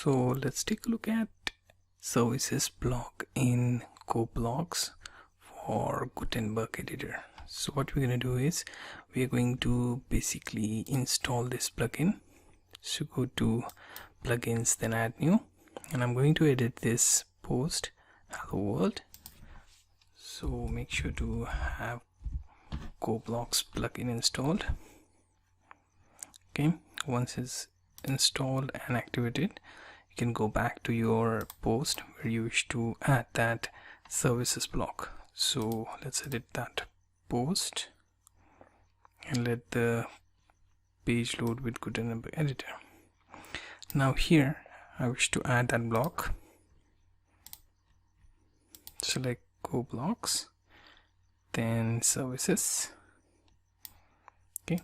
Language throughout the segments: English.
So let's take a look at services block in CoBlocks for Gutenberg editor. So what we're going to do is we're going to basically install this plugin. So go to plugins, then add new, and I'm going to edit this post hello world. So make sure to have CoBlocks plugin installed. Okay, once it's installed and activated, you can go back to your post where you wish to add that services block. So let's edit that post and let the page load with Gutenberg editor. Now here I wish to add that block. Select CoBlocks, then services. Okay,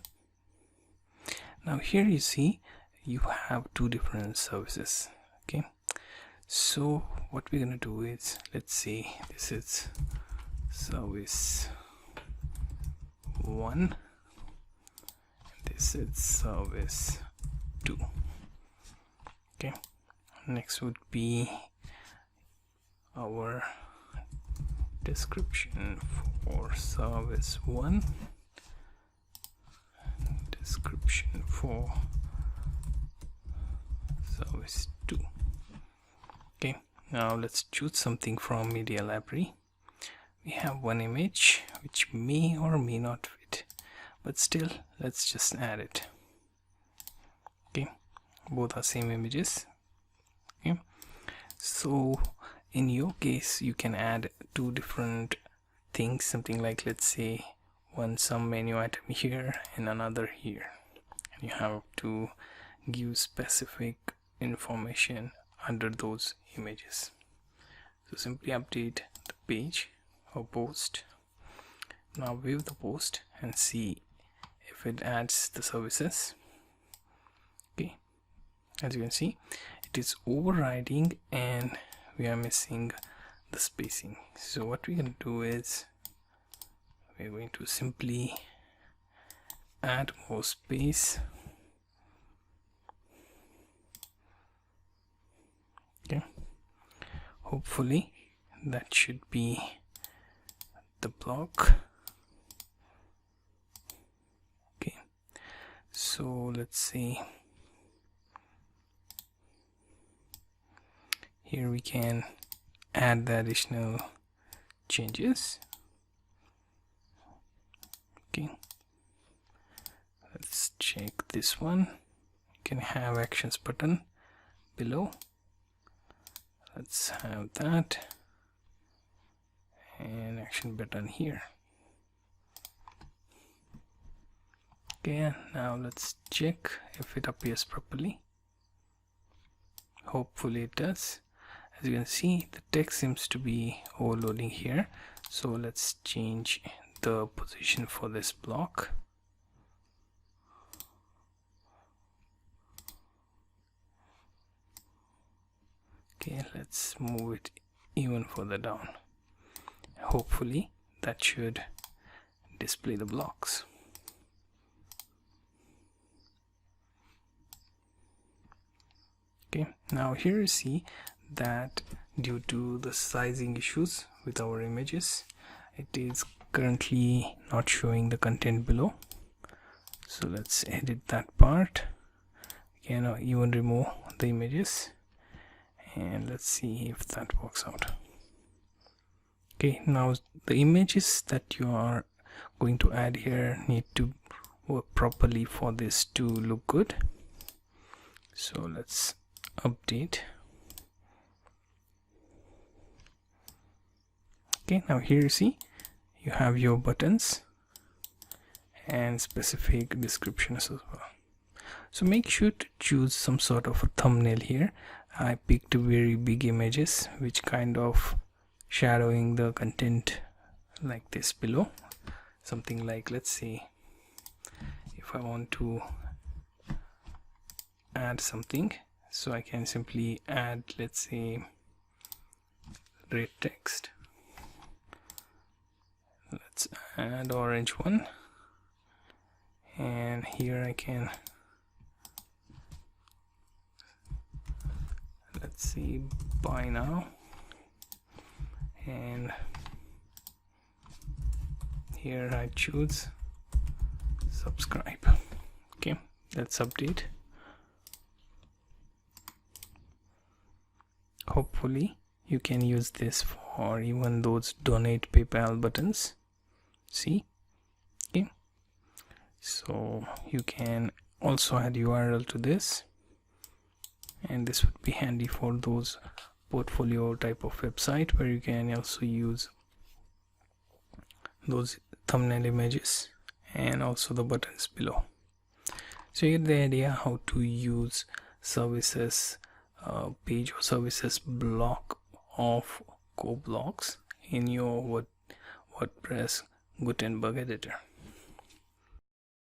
now here you see you have two different services. Okay, so what we're gonna do is, let's say this is service 1, this is service 2. Okay, next would be our description for service 1, description for service 2. Okay, now let's choose something from media library. We have one image which may or may not fit, but still let's just add it. Okay, both are same images. Okay, so in your case you can add two different things, something like, let's say, some menu item here and another here, and you have to give specific information under those images. So simply update the page or post. Now view the post and see if it adds the services. Okay, as you can see, it is overriding and we are missing the spacing. So what we can do is we're going to simply add more space. Okay, hopefully that should be the block. Okay, so let's see, here we can add the additional changes. Okay, let's check this one. You can have actions button below. Let's have that, and action button here. Okay, now let's check if it appears properly. Hopefully it does. As you can see, the text seems to be overloading here, so let's change the position for this block. Okay, let's move it even further down. Hopefully that should display the blocks. Okay, now here you see that due to the sizing issues with our images, it is currently not showing the content below. So let's edit that part. We can even remove the images, and let's see if that works out. Okay, now the images that you are going to add here need to work properly for this to look good. So let's update. Okay, now here you see you have your buttons and specific descriptions as well. So make sure to choose some sort of a thumbnail here. I picked very big images which kind of shadowing the content like this below. Something like, let's see, if I want to add something, so I can simply add, let's say, red text. Let's add orange one, and here I can let's see, buy now, and here I choose subscribe. Okay, let's update. Hopefully you can use this for even those donate PayPal buttons. See, okay, so you can also add URL to this, and this would be handy for those portfolio type of website where you can also use those thumbnail images and also the buttons below. So you get the idea how to use services page or services block of core blocks in your WordPress Gutenberg editor.